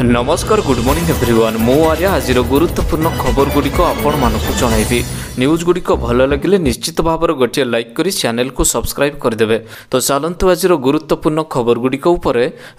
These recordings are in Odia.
नमस्कार गुड मॉर्निंग एवरीवन मु आर्या आज गुरुत्वपूर्ण खबर गुड़िक आपण मानक जनइबी न्यूज गुड़िक भल लगे निश्चित भाव गोटे लाइक करी चैनल को सब्सक्राइब करदे। तो चलतु आज गुरुत्वपूर्ण खबर गुड़िक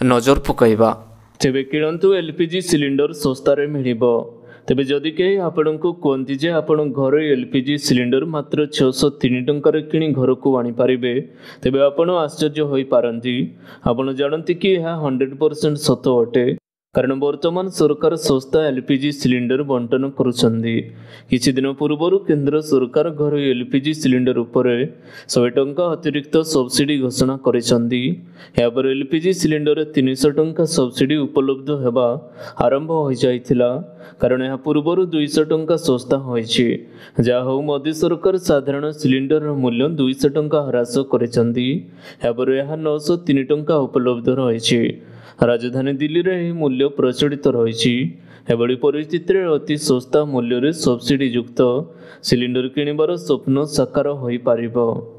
नजर पकईवा। तेबे किणतु एलपीजी सिलिंडर सस्तार मिलिबो। तेबे जदि कहीं आपण को कहती जे आपण घर एलपीजी सिलिंडर मात्र 603 टंकार किणी घर को आनी पारिबे तेबे आपण आश्चर्य होई पारंती। आपण जानती कि यह 100% सत अटे कारण वर्तमान सरकार सस्ता एलपीजी सिलिंडर बंटन करुछंदी। किछि दिन पूर्व केंद्र सरकार घर एलपीजी सिलिंडर उपर 100 टंका अतिरिक्त सब्सिडी घोषणा करिसंदी। यापर एलपीजी सिलिंडर 300 टंका सब्सिडी उपलब्ध हेबा आरंभ हो जाइथिला कारण यह पूर्व 200 टंका सस्ता होइछि। जा हो मोदी सरकार साधारण सिलिंडर मूल्य 200 टंका ह्रास करिसंदी। यापर यह 903 टंका उपलब्ध रहिछि। राजधानी दिल्ली रे यह मूल्य प्रचलित रही। एभली परिस्थिति रे अति सस्ता मूल्य रे सब्सिडी युक्त सिलिंडर किणवार स्वप्न साकार हो पारिबो।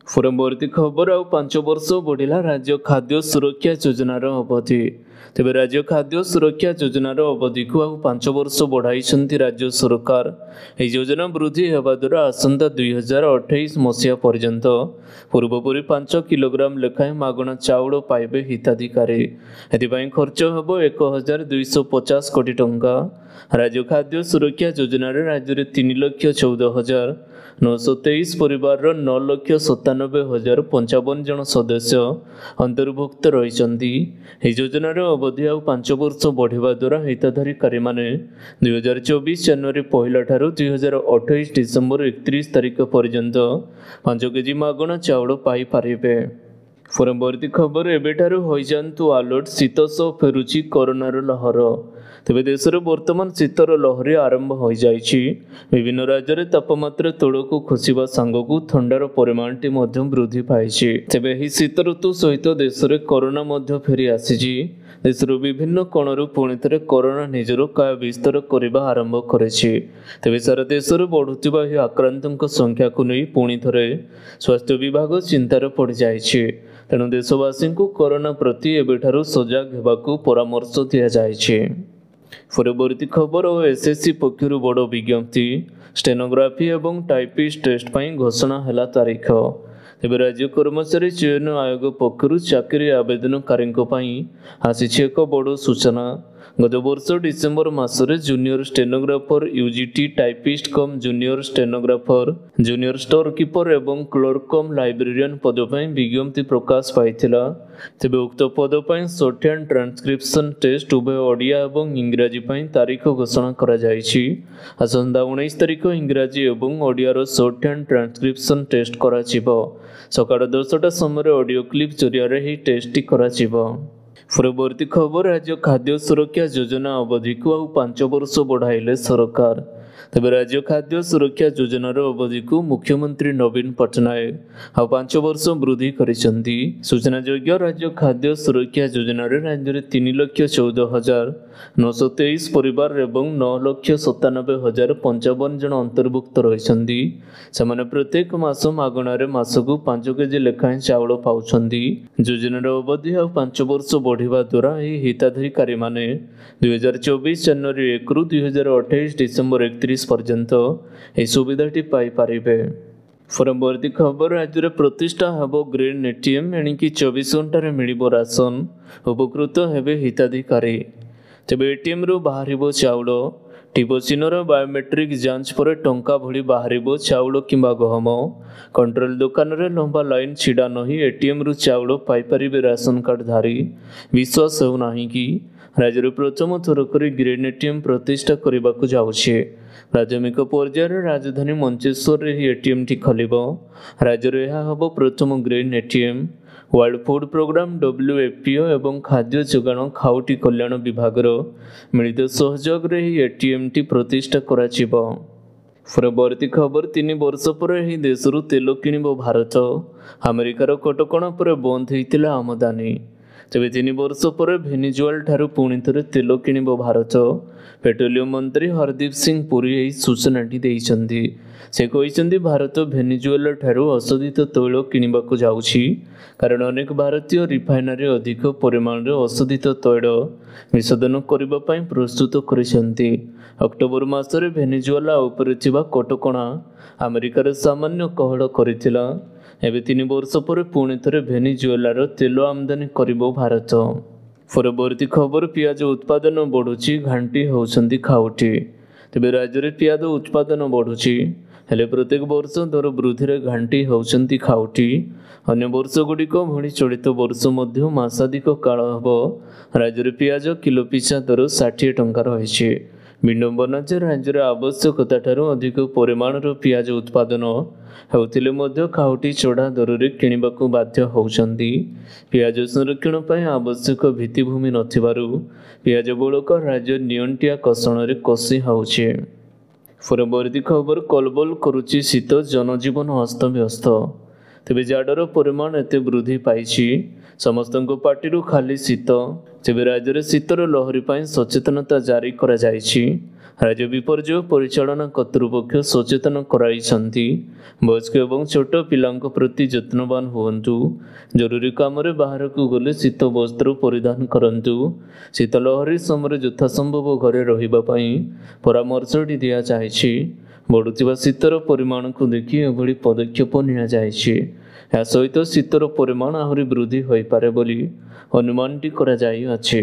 परवर्ती खबर आउ 5 वर्ष बढ़िला राज्य खाद्य सुरक्षा योजनार अवधि। तेबे राज्य खाद्य सुरक्षा योजनार अवधि को आउ 5 वर्ष बढ़ाई राज्य सरकार। यह योजना वृद्धि होगा द्वारा आसंता 2028 मसीहा पर्यंत पूर्वपरी 5 किलोग्राम लेखाएं मागणा चाउल पाइबे हिताधिकारी। एथिपाई खर्च होब 1250 कोटी टंका। राज्य खाद्य सुरक्षा योजना राज्य में 3,14,923 परिवार 9,97,055 जन सदस्य अंतर्भुक्त रही। योजनार अवधि आउ 5 वर्ष बढ़िया द्वारा हिताधिकारी माने 2024 जनवरी 1 ठारू 2028 डिसेम्बर 31 तारीख पर्यंत 5 केजी मागणा चाउल पाई पारिबे। परवर्ती खबर एबेठारू होई जांतु अलर्ट शीत सह फेरुची कोरोनार लहर। तेबे देश में वर्तमान शीतर लहरी आरंभ हो जाइछि। विभिन्न राज्य में तापमात्रा तौड़क खसिबा सांगकु थंडार परिमाण वृद्धि पाइछि। तेबे ही शीत ऋतु सहित देश में कोरोना फेरी आसीछि। देशर विभिन्न कोणरू पुणी थे कोरोना निजर काय विस्तार करने आरंभ करेछि। तेबे सारा देश में बढ़ुथिबा ही आक्रांतों संख्या को नहीं पुणी थे स्वास्थ्य विभाग चिंतार पड़ जाइछि। तेणु देशवासी को कोरोना प्रति एबेठारू सजग हेबाकू परामर्श दिया जाइछि। परवर्ती खबर और एसएससी पक्षर बड़ विज्ञप्ति स्टेनोग्राफी एवं टाइपिस्ट टेस्ट पर घोषणा है तारीख। तेबे राज्य कर्मचारी चयन आयोग पक्षर चाकरी आवेदनकारी आसी एक बड़ सूचना। गत वर्ष डिसेम्बर मासरे junior stenographer UGT typist cum junior stenographer junior store keeper एवं क्लर्क कम लाइब्रेरियन पद पर विज्ञप्ति प्रकाश पाइथिला। तेबे उक्त पद पर शॉर्ट हैंड ट्रांसक्रिप्शन टेस्ट उभय ओडिया एवं इंग्राजी पर तारीख घोषणा करा जाइछि। आसंता 19 तारीख इंग्राजी एवं ओडियार शॉर्ट हैंड ट्रांसक्रिप्शन टेस्ट करा जिवो। सकाळ 10टा समय ऑडियो क्लिप जरिया ही टेस्ट करा जिवो। परवर्ती खबर राज्य खाद्य सुरक्षा योजना अवधि को आउ 5 वर्ष बढ़ाइले सरकार। तेबे राज्य खाद्य सुरक्षा योजनार अवधि को मुख्यमंत्री नवीन पट्टनायक आउ 5 वर्ष वृद्धि करिसेंती। सूचना योग्य राज्य खाद्य सुरक्षा योजना राज्य में 3,14,923 परिवार एवं 9,97,055 जन अंतर्भुक्त रही। सेमाने प्रत्येक मास मागणारे मासकू 5 केजी लेखाएं चाउल पाउछंदी। योजनार अवधि आउ 5 वर्ष बढ़िया द्वारा यह हिताधिकारी माने 2024 जनवरी 1 रु 2028 डिसेम्बर 31 पर्यंत यह सुविधाटी पाई पारिबे। परवर्ती खबर राज्य में प्रतिष्ठा हेब ग्रीन एटीएम एणिकी 24 घंटे मिलिबो राशन उपकृत हेबे हिताधिकारी। तेबे एटीएम रु बाहरिबो चाउल टिपोसिनर बायोमेट्रिक जांच पर टंका भली बाहरिबो चाउल किंबा गहम। कंट्रोल दुकान रे लंबा लाइन छिड़ा नहीं एटीएम रु चाउल पाई पारिबे राशन कार्ड धारी। विश्वास हो नाही कि राज्य में प्रथम थर कर ग्रीन एटीएम प्रतिष्ठा करने को जाउछे। प्राथमिक पर्यायर राजधानी मंचेश्वर एटीएम टी खोलिबो। राज्य में यह हम प्रथम green ATM. World food programme WFPO एवं खाद्य जोगाण खाउटी कल्याण विभाग मिलित सहयोग रे एटीएम टी प्रतिष्ठा करा जिवो। परवर्ती खबर 3 वर्ष पर ही देशरू तेल किणिबो भारत। अमेरिकार कटकणा पर बंद होइतिला आमदानी। ତେବେ 3 ବର୍ଷ ପରେ ଭେନିଜୁଏଲା ଠାରୁ ପୁଣି ଥରେ ତେଲ କିଣିବ ଭାରତ। ପେଟ୍ରୋଲିୟମ ମନ୍ତ୍ରୀ ହରଦୀପ ସିଂ ପୁରୀ ଏହି ସୂଚନାଟି ଦେଇଛନ୍ତି। ସେ କହିଛନ୍ତି ଭାରତ ଭେନିଜୁଏଲା ଠାରୁ ଅଶୋଧିତ ତୈଳ କିଣିବାକୁ ଯାଉଛି, କାରଣ ଅନେକ ଭାରତୀୟ ରିଫାଇନାରୀ ଅଧିକ ପରିମାଣରେ ଅଶୋଧିତ ତୈଳ ବିଶୋଧନ କରିବା ପାଇଁ ପ୍ରସ୍ତୁତ କରିଛନ୍ତି। ଅକ୍ଟୋବର ମାସରେ ଭେନିଜୁଏଲା ଉପରେ ଥିବା କଟକଣା ଆମେରିକାର ସାମାନ୍ୟ କୋହଳ କରିଥିଲା। ଏବେ 3 ବର୍ଷ ପରେ ପୁଣି ଥରେ ଭେନିଜୁଏଲାର ତେଲ ଆମଦାନୀ କରିବ ଭାରତ। ପରବର୍ତ୍ତୀ ଖବର, ପିଆଜ ଉତ୍ପାଦନ ବଢ଼ୁଛି, ଘାଣ୍ଟି ହେଉଛନ୍ତି ଖାଉଟି। ତେବେ ରାଜ୍ୟରେ ପିଆଜ ଉତ୍ପାଦନ ବଢ଼ୁଛି, ହେଲେ ପ୍ରତ୍ୟେକ ବର୍ଷ ଦର ବୃଦ୍ଧିରେ ଘାଣ୍ଟି ହେଉଛନ୍ତି ଖାଉଟି। ଅନ୍ୟ ବର୍ଷଗୁଡ଼ିକ ଭଳି ଚଳିତ ବର୍ଷ ମଧ୍ୟ ମାସାଧିକ କାଳ ହେବ ରାଜ୍ୟରେ ପିଆଜ କିଲୋ ପିଛା ଦର 60 ଟଙ୍କା ରହିଛି। ବିଡ଼ମ୍ବନା ଯେ ରାଜ୍ୟରେ ଆବଶ୍ୟକତାଠାରୁ ଅଧିକ ପରିମାଣର ପିଆଜ ଉତ୍ପାଦନ ହେଉଥିଲେ ମଧ୍ୟ ଖାଉଟି ଚଢ଼ା ଦରରେ କିଣିବାକୁ ବାଧ୍ୟ ହେଉଛନ୍ତି। ପିଆଜ ସଂରକ୍ଷଣ ପାଇଁ ଆବଶ୍ୟକ ଭିତ୍ତିଭୂମି ନଥିବାରୁ ପିଆଜ ବଳକା ରାଜ୍ୟ ନିଅଣ୍ଟିଆ କଷଣରେ କଷି ହେଉଛି। ପରବର୍ତ୍ତୀ ଖବର, କଲବଲ କରୁଛି ଶୀତ, ଜନଜୀବନ ଅସ୍ତବ୍ୟସ୍ତ। ତେବେ ଜାଡ଼ର ପରିମାଣ ଏତେ ବୃଦ୍ଧି ପାଇଛି, ସମସ୍ତଙ୍କ ପାଟିରୁ ଖାଲି ଶୀତ। ତେବେ ରାଜ୍ୟରେ ଶୀତର ଲହରୀ ପାଇଁ ସଚେତନତା ଜାରି କରାଯାଇଛି। ରାଜ୍ୟ ବିପର୍ଯ୍ୟୟ ପରିଚାଳନା କର୍ତ୍ତୃପକ୍ଷ ସଚେତନ କରାଇଛନ୍ତି। ବୟସ୍କ ଏବଂ ଛୋଟ ପିଲାଙ୍କ ପ୍ରତି ଯତ୍ନବାନ ହୁଅନ୍ତୁ। ଜରୁରୀ କାମରେ ବାହାରକୁ ଗଲେ ଶୀତ ବସ୍ତ୍ର ପରିଧାନ କରନ୍ତୁ। ଶୀତ ଲହରୀ ସମୟରେ ଯଥାସମ୍ଭବ ଘରେ ରହିବା ପାଇଁ ପରାମର୍ଶଟି ଦିଆଯାଇଛି। ବଢ଼ୁଥିବା ଶୀତର ପରିମାଣକୁ ଦେଖି ଏଭଳି ପଦକ୍ଷେପ ନିଆଯାଇଛି। ଏହା ସହିତ ଶୀତର ପରିମାଣ ଆହୁରି ବୃଦ୍ଧି ହୋଇପାରେ ବୋଲି ଅନୁମାନଟି କରାଯାଇଅଛି।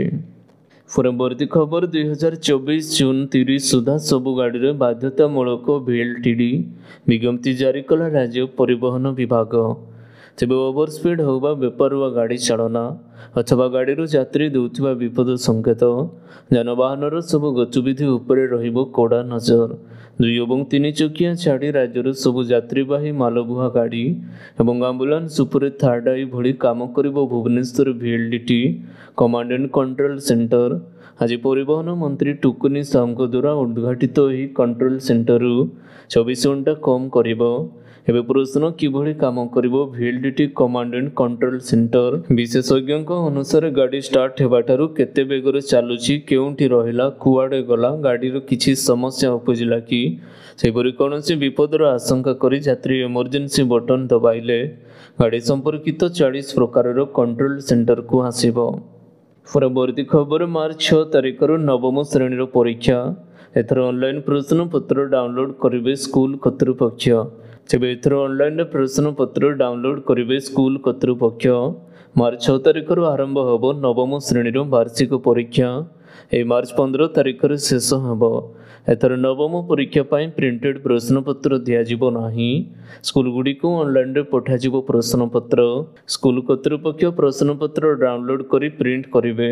ପରବର୍ତ୍ତୀ ଖବର, 2024 ଜୁନ 30 ସୁଦ୍ଧା ସବୁ ଗାଡ଼ିରେ ବାଧ୍ୟତାମୂଳକ VLTD ବିଜ୍ଞପ୍ତି ଜାରି କଲା ରାଜ୍ୟ ପରିବହନ ବିଭାଗ। ତେବେ ଓଭରସ୍ପିଡ୍ ହେଉ ବା ବେପରୁଆ ଗାଡ଼ି ଚାଳନା ଅଥବା ଗାଡ଼ିରୁ ଯାତ୍ରୀ ଦେଉଥିବା ବିପଦ ସଂକେତ, ଯାନବାହନର ସବୁ ଗତିବିଧି ଉପରେ ରହିବ କଡ଼ା ନଜର। 2 ଏବଂ 3 ଚକିଆ ଛାଡ଼ି ରାଜ୍ୟର ସବୁ ଯାତ୍ରୀବାହୀ ମାଲବୁହା ଗାଡ଼ି ଏବଂ ଆମ୍ବୁଲାନ୍ସ ଉପରେ ଥାର୍ଡ ଆଇ ଭଳି କାମ କରିବ Bhubaneswar VLDT command and control centre. ଆଜି ପରିବହନ ମନ୍ତ୍ରୀ ଟୁକୁନି ସାହୁଙ୍କ ଦ୍ୱାରା ଉଦ୍ଘାଟିତ ଏହି କଣ୍ଟ୍ରୋଲ ସେଣ୍ଟରରୁ 24 ଘଣ୍ଟା କମ୍ କରିବ। ଏବେ ପ୍ରଶ୍ନ, କିଭଳି କାମ କରିବ VLDT command and control centre? ବିଶେଷଜ୍ଞଙ୍କ ଅନୁସାରେ ଗାଡ଼ି ଷ୍ଟାର୍ଟ ହେବାଠାରୁ କେତେ ବେଗରେ ଚାଲୁଛି, କେଉଁଠି ରହିଲା, କୁଆଡ଼େ ଗଲା, ଗାଡ଼ିର କିଛି ସମସ୍ୟା ଉପୁଜିଲା କି, ସେହିପରି କୌଣସି ବିପଦର ଆଶଙ୍କା କରି ଯାତ୍ରୀ ଏମର୍ଜେନ୍ସି ବଟନ ଦବାଇଲେ ଗାଡ଼ି ସମ୍ପର୍କିତ 40 ପ୍ରକାରର କଣ୍ଟ୍ରୋଲ ସେଣ୍ଟରକୁ ଆସିବ। ପରବର୍ତ୍ତୀ ଖବର, ମାର୍ଚ୍ଚ 6 ତାରିଖରୁ 9ମ ଶ୍ରେଣୀର ପରୀକ୍ଷା। ଏଥର ଅନଲାଇନ୍ ପ୍ରଶ୍ନପତ୍ର ଡାଉନଲୋଡ କରିବେ ସ୍କୁଲ କର୍ତ୍ତୃପକ୍ଷ। ତେବେ ଏଥର ଅନଲାଇନରେ ପ୍ରଶ୍ନପତ୍ର ଡାଉନଲୋଡ କରିବେ ସ୍କୁଲ କର୍ତ୍ତୃପକ୍ଷ। ମାର୍ଚ୍ଚ 6 ତାରିଖରୁ ଆରମ୍ଭ ହେବ 9ମ ଶ୍ରେଣୀର ବାର୍ଷିକ ପରୀକ୍ଷା। ଏହି ମାର୍ଚ୍ଚ 15 ତାରିଖରେ ଶେଷ ହେବ। ଏଥର 9ମ ପରୀକ୍ଷା ପାଇଁ ପ୍ରିଣ୍ଟେଡ୍ ପ୍ରଶ୍ନପତ୍ର ଦିଆଯିବ ନାହିଁ। ସ୍କୁଲଗୁଡ଼ିକୁ ଅନଲାଇନରେ ପଠାଯିବ ପ୍ରଶ୍ନପତ୍ର। ସ୍କୁଲ କର୍ତ୍ତୃପକ୍ଷ ପ୍ରଶ୍ନପତ୍ର ଡାଉନଲୋଡ କରି ପ୍ରିଣ୍ଟ କରିବେ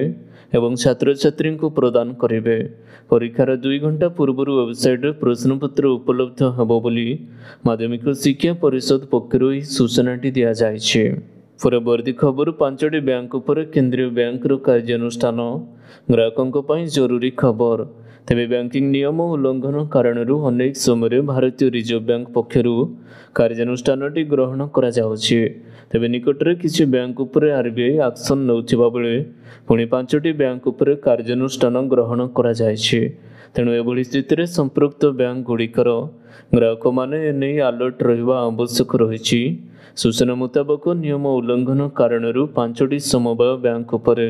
ଏବଂ ଛାତ୍ରଛାତ୍ରୀଙ୍କୁ ପ୍ରଦାନ କରିବେ। ପରୀକ୍ଷାର 2 ଘଣ୍ଟା ପୂର୍ବରୁ ୱେବସାଇଟରେ ପ୍ରଶ୍ନପତ୍ର ଉପଲବ୍ଧ ହେବ ବୋଲି ମାଧ୍ୟମିକ ଶିକ୍ଷା ପରିଷଦ ପକ୍ଷରୁ ଏହି ସୂଚନାଟି ଦିଆଯାଇଛି। ପରବର୍ତ୍ତୀ ଖବର, 5ଟି ବ୍ୟାଙ୍କ ଉପରେ କେନ୍ଦ୍ରୀୟ ବ୍ୟାଙ୍କର କାର୍ଯ୍ୟାନୁଷ୍ଠାନ। ଗ୍ରାହକଙ୍କ ପାଇଁ ଜରୁରୀ ଖବର। ତେବେ ବ୍ୟାଙ୍କିଂ ନିୟମ ଉଲ୍ଲଂଘନ କାରଣରୁ ଅନେକ ସମୟରେ ଭାରତୀୟ ରିଜର୍ଭ ବ୍ୟାଙ୍କ ପକ୍ଷରୁ କାର୍ଯ୍ୟାନୁଷ୍ଠାନଟି ଗ୍ରହଣ କରାଯାଉଛି। ତେବେ ନିକଟରେ କିଛି ବ୍ୟାଙ୍କ ଉପରେ RBI ଆକ୍ସନ ନେଉଥିବା ବେଳେ ପୁଣି 5ଟି ବ୍ୟାଙ୍କ ଉପରେ କାର୍ଯ୍ୟାନୁଷ୍ଠାନ ଗ୍ରହଣ କରାଯାଇଛି। ତେଣୁ ଏଭଳି ସ୍ଥିତିରେ ସମ୍ପୃକ୍ତ ବ୍ୟାଙ୍କ ଗୁଡ଼ିକର ଗ୍ରାହକମାନେ ଏନେଇ ଆଲର୍ଟ ରହିବା ଆବଶ୍ୟକ ରହିଛି। ସୂଚନା ମୁତାବକ ନିୟମ ଉଲ୍ଲଂଘନ କାରଣରୁ 5ଟି ସମବାୟ ବ୍ୟାଙ୍କ ଉପରେ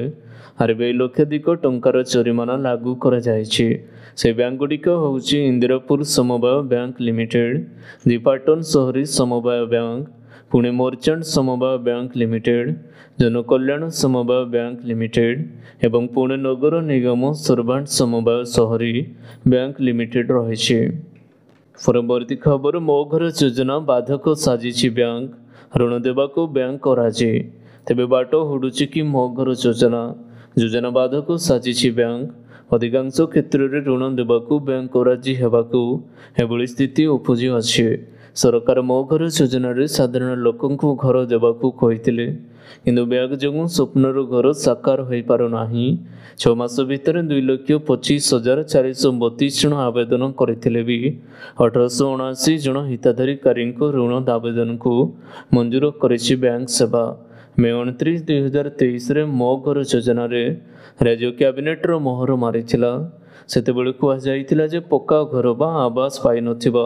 RBI ଲକ୍ଷାଧିକ ଟଙ୍କାର ଜରିମାନା ଲାଗୁ କରାଯାଇଛି। ସେ ବ୍ୟାଙ୍କଗୁଡ଼ିକ ହେଉଛି ଇନ୍ଦିରାପୁର ସମବାୟ ବ୍ୟାଙ୍କ ଲିମିଟେଡ୍, ଦୀପାଟନ ସହରୀ ସମବାୟ ବ୍ୟାଙ୍କ, ପୁଣେ ମର୍ଚାଣ୍ଟ ସମବାୟ ବ୍ୟାଙ୍କ ଲିମିଟେଡ୍, ଜନକଲ୍ୟାଣ ସମବାୟ ବ୍ୟାଙ୍କ ଲିମିଟେଡ୍ ଏବଂ ପୁଣେ ନଗର ନିଗମ ସର୍ବାଣ୍ଟ ସମବାୟ ସହରୀ ବ୍ୟାଙ୍କ ଲିମିଟେଡ୍ ରହିଛି। ପରବର୍ତ୍ତୀ ଖବର, ମୋ ଘର ଯୋଜନା ବାଧକ ସାଜିଛି ବ୍ୟାଙ୍କ, ଋଣ ଦେବାକୁ ବ୍ୟାଙ୍କ ଅରାଜି। ତେବେ ବାଟ ହୁଡୁଛି କି ମୋ ଘର ଯୋଜନା ବାଧକ ସାଜିଛି ବ୍ୟାଙ୍କ। ଅଧିକାଂଶ କ୍ଷେତ୍ରରେ ଋଣ ଦେବାକୁ ବ୍ୟାଙ୍କ ଅରାଜି ହେବାକୁ ଏଭଳି ସ୍ଥିତି ଉପୁଜିଅଛି। ସରକାର ମୋ ଘର ଯୋଜନାରେ ସାଧାରଣ ଲୋକଙ୍କୁ ଘର ଦେବାକୁ କହିଥିଲେ, କିନ୍ତୁ ବ୍ୟାଙ୍କ ଯୋଗୁଁ ସ୍ୱପ୍ନର ଘର ସାକାର ହୋଇପାରୁନାହିଁ। 6 ମାସ ଭିତରେ 2,25,432 ଜଣ ଆବେଦନ କରିଥିଲେ ବି 1879 ଜଣ ହିତାଧିକାରୀଙ୍କ ଋଣ ଆବେଦନକୁ ମଞ୍ଜୁର କରିଛି ବ୍ୟାଙ୍କ ସେବା। ମେ 29, 2023ରେ ମୋ ଘର ଯୋଜନାରେ ରାଜ୍ୟ କ୍ୟାବିନେଟ୍ର ମୋହର ମାରିଥିଲା। ସେତେବେଳେ କୁହାଯାଇଥିଲା ଯେ ପକ୍କା ଘର ବା ଆବାସ ପାଇନଥିବା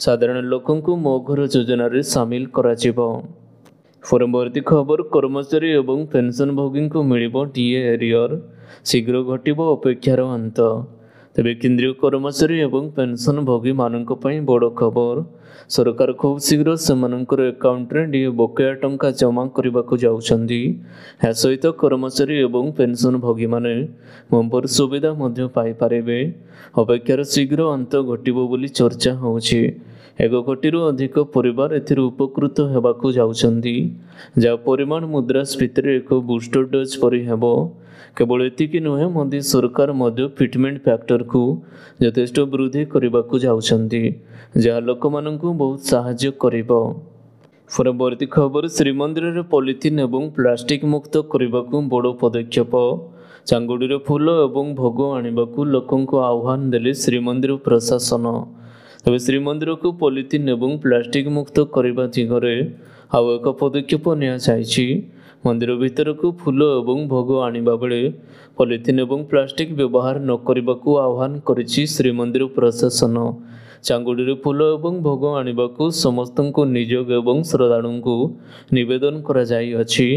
ସାଧାରଣ ଲୋକଙ୍କୁ ମୋ ଘର ଯୋଜନାରେ ସାମିଲ କରାଯିବ। ପରବର୍ତ୍ତୀ ଖବର, କର୍ମଚାରୀ ଏବଂ ପେନ୍ସନଭୋଗୀଙ୍କୁ ମିଳିବ ଡିଏ ଏରିୟର, ଶୀଘ୍ର ଘଟିବ ଅପେକ୍ଷାର ଅନ୍ତ। ତେବେ କେନ୍ଦ୍ରୀୟ କର୍ମଚାରୀ ଏବଂ ପେନ୍ସନଭୋଗୀମାନଙ୍କ ପାଇଁ ବଡ଼ ଖବର, ସରକାର ଖୁବ୍ ଶୀଘ୍ର ସେମାନଙ୍କର ଆକାଉଣ୍ଟରେ ଡିଏ ବକେୟା ଟଙ୍କା ଜମା କରିବାକୁ ଯାଉଛନ୍ତି। ଏହା ସହିତ କର୍ମଚାରୀ ଏବଂ ପେନ୍ସନଭୋଗୀମାନେ ବମ୍ପର ସୁବିଧା ମଧ୍ୟ ପାଇପାରିବେ। ଅପେକ୍ଷାର ଶୀଘ୍ର ଅନ୍ତ ଘଟିବ ବୋଲି ଚର୍ଚ୍ଚା ହେଉଛି। 1 କୋଟିରୁ ଅଧିକ ପରିବାର ଏଥିରୁ ଉପକୃତ ହେବାକୁ ଯାଉଛନ୍ତି, ଯାହା ପରିମାଣ ମୁଦ୍ରାସ୍ଫୀତିରେ ଏକ ବୁଷ୍ଟର ଡୋଜ୍ ପରି ହେବ। କେବଳ ଏତିକି ନୁହେଁ, ମୋଦି ସରକାର ମଧ୍ୟ ଫିଟମେଣ୍ଟ ଫ୍ୟାକ୍ଟରକୁ ଯଥେଷ୍ଟ ବୃଦ୍ଧି କରିବାକୁ ଯାଉଛନ୍ତି, ଯାହା ଲୋକମାନଙ୍କୁ ବହୁତ ସାହାଯ୍ୟ କରିବ। ପରବର୍ତ୍ତୀ ଖବର, ଶ୍ରୀମନ୍ଦିରରେ ପଲିଥିନ୍ ଏବଂ ପ୍ଲାଷ୍ଟିକ୍ ମୁକ୍ତ କରିବାକୁ ବଡ଼ ପଦକ୍ଷେପ। ଚାଙ୍ଗୁଡିରେ ଫୁଲ ଏବଂ ଭୋଗ ଆଣିବାକୁ ଲୋକଙ୍କୁ ଆହ୍ୱାନ ଦେଲେ ଶ୍ରୀମନ୍ଦିର ପ୍ରଶାସନ। ତେବେ ଶ୍ରୀମନ୍ଦିରକୁ ପଲିଥିନ୍ ଏବଂ ପ୍ଲାଷ୍ଟିକ୍ ମୁକ୍ତ କରିବା ଦିଗରେ ଆଉ ଏକ ପଦକ୍ଷେପ ନିଆଯାଇଛି। ମନ୍ଦିର ଭିତରକୁ ଫୁଲ ଏବଂ ଭୋଗ ଆଣିବା ବେଳେ ପଲିଥିନ୍ ଏବଂ ପ୍ଲାଷ୍ଟିକ୍ ବ୍ୟବହାର ନ କରିବାକୁ ଆହ୍ୱାନ କରିଛି ଶ୍ରୀମନ୍ଦିର ପ୍ରଶାସନ। ଚାଙ୍ଗୁଡିରେ ଫୁଲ ଏବଂ ଭୋଗ ଆଣିବାକୁ ସମସ୍ତଙ୍କୁ ନିଯୋଗ ଏବଂ ଶ୍ରଦ୍ଧାଳୁଙ୍କୁ ନିବେଦନ କରାଯାଇଅଛି।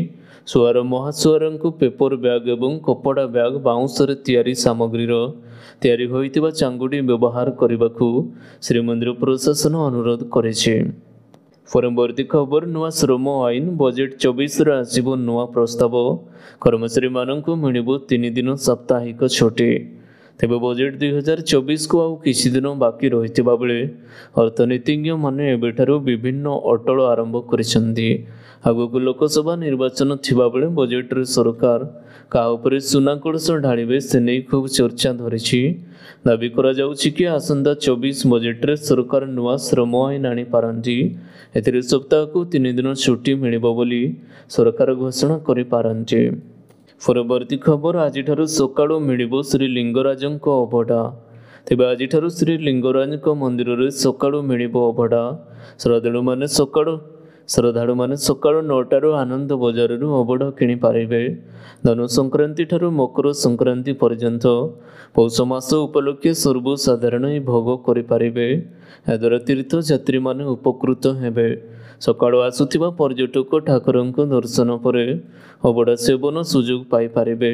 ସୁଆର ମହାସୁଆରଙ୍କୁ ପେପର ବ୍ୟାଗ୍ ଏବଂ କପଡ଼ା ବ୍ୟାଗ୍, ବାଉଁଶରେ ତିଆରି ସାମଗ୍ରୀର ତିଆରି ହୋଇଥିବା ଚାଙ୍ଗୁଡି ବ୍ୟବହାର କରିବାକୁ ଶ୍ରୀମନ୍ଦିର ପ୍ରଶାସନ ଅନୁରୋଧ କରିଛି। ପରବର୍ତ୍ତୀ ଖବର, ନୂଆ ଶ୍ରମ ଆଇନ, ବଜେଟ୍ 24ରେ ଆସିବ ନୂଆ ପ୍ରସ୍ତାବ। କର୍ମଚାରୀମାନଙ୍କୁ ମିଳିବ 3 ଦିନ ସାପ୍ତାହିକ ଛୁଟି। ତେବେ ବଜେଟ୍ 2024କୁ ଆଉ କିଛି ଦିନ ବାକି ରହିଥିବା ବେଳେ ଅର୍ଥନୀତିଜ୍ଞମାନେ ଏବେଠାରୁ ବିଭିନ୍ନ ଅଟଳ ଆରମ୍ଭ କରିଛନ୍ତି। ଆଗକୁ ଲୋକସଭା ନିର୍ବାଚନ ଥିବାବେଳେ ବଜେଟ୍ରେ ସରକାର କାହା ଉପରେ ସୁନା କଳସ ଢାଳିବେ ସେ ନେଇ ଖୁବ୍ ଚର୍ଚ୍ଚା ଧରିଛି। ଦାବି କରାଯାଉଛି କି ଆସନ୍ତା 24 ବଜେଟ୍ରେ ସରକାର ନୂଆ ଶ୍ରମ ଆଇନ ଆଣିପାରନ୍ତି। ଏଥିରେ ସପ୍ତାହକୁ 3 ଦିନ ଛୁଟି ମିଳିବ ବୋଲି ସରକାର ଘୋଷଣା କରିପାରନ୍ତି। ପରବର୍ତ୍ତୀ ଖବର, ଆଜିଠାରୁ ସକାଳୁ ମିଳିବ ଶ୍ରୀଲିଙ୍ଗରାଜଙ୍କ ଅବଢ଼ା। ତେବେ ଆଜିଠାରୁ ଶ୍ରୀଲିଙ୍ଗରାଜଙ୍କ ମନ୍ଦିରରେ ସକାଳୁ ମିଳିବ ଅବଢ଼ା। ଶ୍ରଦ୍ଧାଳୁମାନେ ସକାଳ 9ଟାରୁ ଆନନ୍ଦ ବଜାରରୁ ଅବଢ଼ା କିଣିପାରିବେ। ଧନୁ ସଂକ୍ରାନ୍ତି ଠାରୁ ମକର ସଂକ୍ରାନ୍ତି ପର୍ଯ୍ୟନ୍ତ ପୌଷ ମାସ ଉପଲକ୍ଷେ ସର୍ବସାଧାରଣ ଏହି ଭୋଗ କରିପାରିବେ। ଏହାଦ୍ୱାରା ତୀର୍ଥଯାତ୍ରୀମାନେ ଉପକୃତ ହେବେ। ସକାଳୁ ଆସୁଥିବା ପର୍ଯ୍ୟଟକ ଠାକୁରଙ୍କ ଦର୍ଶନ ପରେ ଅବଢ଼ା ସେବନ ସୁଯୋଗ ପାଇପାରିବେ।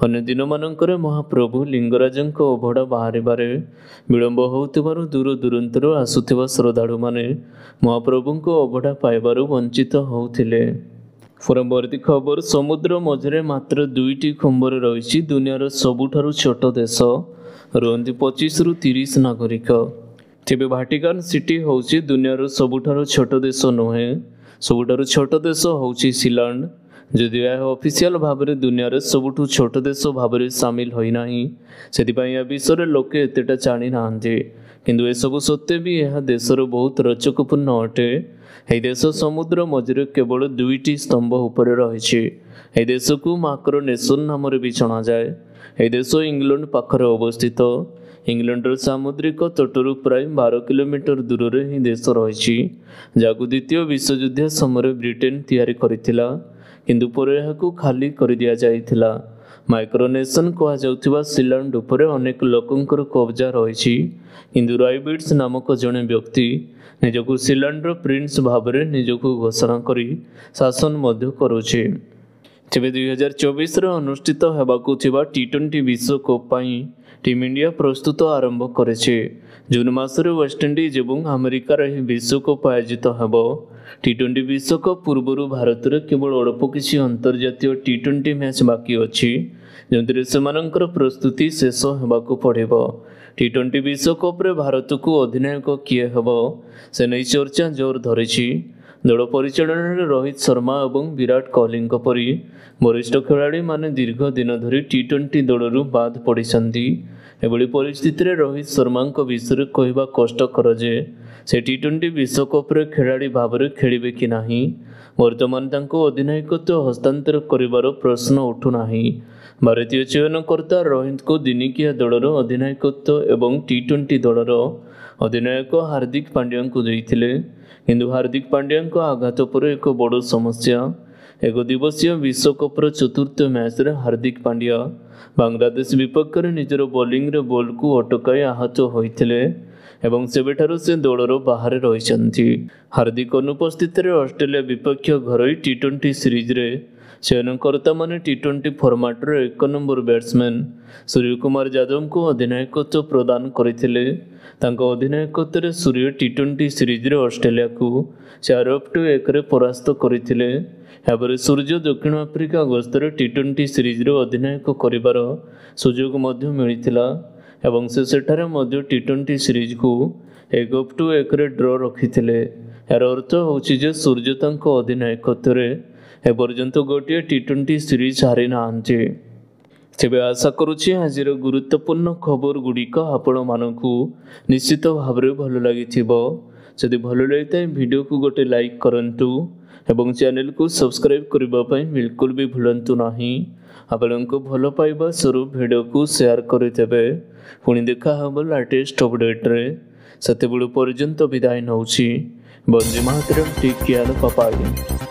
ଅନ୍ୟ ଦିନମାନଙ୍କରେ ମହାପ୍ରଭୁ ଲିଙ୍ଗରାଜଙ୍କ ଅବଢ଼ା ବାହାରିବାରେ ବିଳମ୍ବ ହେଉଥିବାରୁ ଦୂରଦୂରାନ୍ତରୁ ଆସୁଥିବା ଶ୍ରଦ୍ଧାଳୁମାନେ ମହାପ୍ରଭୁଙ୍କ ଅବଢ଼ା ପାଇବାରୁ ବଞ୍ଚିତ ହେଉଥିଲେ। ପରବର୍ତ୍ତୀ ଖବର, ସମୁଦ୍ର ମଝିରେ ମାତ୍ର 2ଟି ଖମ୍ବରେ ରହିଛି ଦୁନିଆର ସବୁଠାରୁ ଛୋଟ ଦେଶ। ରୁହନ୍ତି 25ରୁ 30 ନାଗରିକ। ତେବେ ଭାଟିକାନ ସିଟି ହେଉଛି ଦୁନିଆର ସବୁଠାରୁ ଛୋଟ ଦେଶ ନୁହେଁ, ସବୁଠାରୁ ଛୋଟ ଦେଶ ହେଉଛି ସିଲାଣ୍ଡ। ଯଦିଓ ଏହା ଅଫିସିଆଲ ଭାବରେ ଦୁନିଆର ସବୁଠୁ ଛୋଟ ଦେଶ ଭାବରେ ସାମିଲ ହୋଇନାହିଁ, ସେଥିପାଇଁ ଏହା ବିଷୟରେ ଲୋକେ ଏତେଟା ଜାଣିନାହାନ୍ତି। କିନ୍ତୁ ଏସବୁ ସତ୍ତ୍ୱେ ବି ଏହା ଦେଶର ବହୁତ ରୋଚକପୂର୍ଣ୍ଣ ଅଟେ। ଏହି ଦେଶ ସମୁଦ୍ର ମଝିରେ କେବଳ 2ଟି ସ୍ତମ୍ଭ ଉପରେ ରହିଛି। ଏହି ଦେଶକୁ ମାକ୍ରୋନେସନ୍ ନାମରେ ବି ଜଣାଯାଏ। ଏହି ଦେଶ ଇଂଲଣ୍ଡ ପାଖରେ ଅବସ୍ଥିତ। ଇଂଲଣ୍ଡର ସାମୁଦ୍ରିକ ତଟରୁ ପ୍ରାୟ 12 କିଲୋମିଟର ଦୂରରେ ଏହି ଦେଶ ରହିଛି, ଯାହାକୁ ଦ୍ୱିତୀୟ ବିଶ୍ୱଯୁଦ୍ଧ ସମୟରେ ବ୍ରିଟେନ ତିଆରି କରିଥିଲା, କିନ୍ତୁ ପରେ ଏହାକୁ ଖାଲି କରିଦିଆଯାଇଥିଲା। ମାଇକ୍ରୋନେସନ୍ କୁହାଯାଉଥିବା ସିଲାଣ୍ଡ ଉପରେ ଅନେକ ଲୋକଙ୍କର କବ୍ଜା ରହିଛି, କିନ୍ତୁ ରାଇବିଟ୍ସ ନାମକ ଜଣେ ବ୍ୟକ୍ତି ନିଜକୁ ସିଲାଣ୍ଡର ପ୍ରିନ୍ସ ଭାବରେ ନିଜକୁ ଘୋଷଣା କରି ଶାସନ ମଧ୍ୟ କରୁଛି। ତେବେ 2024ରେ ଅନୁଷ୍ଠିତ ହେବାକୁ ଥିବା T20 ବିଶ୍ୱକପ୍ ପାଇଁ ଟିମ୍ ଇଣ୍ଡିଆ ପ୍ରସ୍ତୁତ ଆରମ୍ଭ କରିଛି। ଜୁନ୍ ମାସରେ ୱେଷ୍ଟଇଣ୍ଡିଜ ଏବଂ ଆମେରିକାରେ ଏହି ବିଶ୍ୱକପ୍ ଆୟୋଜିତ ହେବ। T20 ବିଶ୍ୱକପ୍ ପୂର୍ବରୁ ଭାରତରେ କେବଳ ଅଳ୍ପ କିଛି ଅନ୍ତର୍ଜାତୀୟ T20 ମ୍ୟାଚ୍ ବାକି ଅଛି, ଯେଉଁଥିରେ ସେମାନଙ୍କର ପ୍ରସ୍ତୁତି ଶେଷ ହେବାକୁ ପଡ଼ିବ। T20 ବିଶ୍ୱକପ୍ରେ ଭାରତକୁ ଅଧିନାୟକ କିଏ ହେବ ସେ ନେଇ ଚର୍ଚ୍ଚା ଜୋର ଧରିଛି। ଦଳ ପରିଚାଳନାରେ ରୋହିତ ଶର୍ମା ଏବଂ ବିରାଟ କୋହଲିଙ୍କ ପରି ବରିଷ୍ଠ ଖେଳାଳିମାନେ ଦୀର୍ଘ ଦିନ ଧରି T20 ଦଳରୁ ବାଦ୍ ପଡ଼ିଛନ୍ତି। ଏଭଳି ପରିସ୍ଥିତିରେ ରୋହିତ ଶର୍ମାଙ୍କ ବିଷୟରେ କହିବା କଷ୍ଟକର ଯେ ସେ T20 ବିଶ୍ୱକପ୍ରେ ଖେଳାଳି ଭାବରେ ଖେଳିବେ କି ନାହିଁ। ବର୍ତ୍ତମାନ ତାଙ୍କୁ ଅଧିନାୟକତ୍ୱ ହସ୍ତାନ୍ତର କରିବାର ପ୍ରଶ୍ନ ଉଠୁନାହିଁ। ଭାରତୀୟ ଚୟନକର୍ତ୍ତା ରୋହିତଙ୍କୁ ଦିନିକିଆ ଦଳର ଅଧିନାୟକତ୍ୱ ଏବଂ T20 ଦଳର ଅଧିନାୟକ ହାର୍ଦ୍ଦିକ ପାଣ୍ଡ୍ୟାଙ୍କୁ ଦେଇଥିଲେ, କିନ୍ତୁ ହାର୍ଦ୍ଦିକ ପାଣ୍ଡ୍ୟାଙ୍କ ଆଘାତ ପରେ ଏକ ବଡ଼ ସମସ୍ୟା ଏକ ଦିବसीୟ ବିଶ୍ୱକପ୍ର ଚତୁର୍ଥ ମ୍ୟାଚ୍ରେ ହାର୍ଦ୍ଦିକ ପାଣ୍ଡ୍ୟା ବାଂଲାଦେଶ ବିପକ୍ଷରେ ନିଜର ବୋଲିଂରେ ବଲ୍କୁ ଅଟକାଇ ଆହତ ହୋଇଥିଲେ ଏବଂ ସେବେଠାରୁ ସେ ଦଳର ବାହାରେ ରହିଛନ୍ତି। ହାର୍ଦ୍ଦିକ ଅନୁପସ୍ଥିତିରେ ଅଷ୍ଟ୍ରେଲିଆ ବିପକ୍ଷ ଘରୋଇ ଟି20 ସିରିଜ୍ରେ ଚୟନକର୍ତ୍ତାମାନେ ଟି20 ଫର୍ମାଟ୍ର 1 ନମ୍ବର ବ୍ୟାଟ୍ସମ୍ୟାନ୍ ସୂର୍ଯ୍ୟକୁମାର ଯାଦବଙ୍କୁ ଅଧିନାୟକତ୍ୱ ପ୍ରଦାନ କରିଥିଲେ। ତାଙ୍କ ଅଧିନାୟକତ୍ୱରେ ସୂର୍ଯ୍ୟ ଟି20 ସିରିଜ୍ରେ ଅଷ୍ଟ୍ରେଲିଆକୁ 4-1ରେ ପରାସ୍ତ କରିଥିଲେ। ଏହାପରେ ସୂର୍ଯ୍ୟ ଦକ୍ଷିଣ ଆଫ୍ରିକା ଗସ୍ତରେ ଟି20 ସିରିଜ୍ରେ ଅଧିନାୟକ କରିବାର ସୁଯୋଗ ମଧ୍ୟ ମିଳିଥିଲା ଏବଂ ସେ ସେଠାରେ ମଧ୍ୟ ଟି20 ସିରିଜ୍କୁ 1-1ରେ ଡ୍ର ରଖିଥିଲେ। ଏହାର ଅର୍ଥ ହେଉଛି ଯେ ସୂର୍ଯ୍ୟ ତାଙ୍କ ଅଧିନାୟକତ୍ୱରେ ଏପର୍ଯ୍ୟନ୍ତ ଗୋଟିଏ ଟି20 ସିରିଜ୍ ହାରି ନାହାନ୍ତି। ତେବେ ଆଶା କରୁଛି ଆଜିର ଗୁରୁତ୍ୱପୂର୍ଣ୍ଣ ଖବର ଗୁଡ଼ିକ ଆପଣମାନଙ୍କୁ ନିଶ୍ଚିତ ଭାବରେ ଭଲ ଲାଗିଥିବ। ଯଦି ଭଲ ଲାଗିଥାଏ ଭିଡ଼ିଓକୁ ଗୋଟେ ଲାଇକ୍ କରନ୍ତୁ ଏବଂ ଚ୍ୟାନେଲକୁ ସବସ୍କ୍ରାଇବ୍ କରିବା ପାଇଁ ବିଲକୁଲ ବି ଭୁଲନ୍ତୁ ନାହିଁ। ଆପଣଙ୍କ ଭଲ ପାଇବା ସ୍ୱରୂପ ଭିଡ଼ିଓକୁ ସେୟାର କରିଦେବେ। ପୁଣି ଦେଖା ହେବ ଲାଟେଷ୍ଟ ଅପଡେଟ୍ରେ। ସେତେବେଳେ ପର୍ଯ୍ୟନ୍ତ ବିଦାୟ ନେଉଛି। Vande Mataram, take care, bye bye.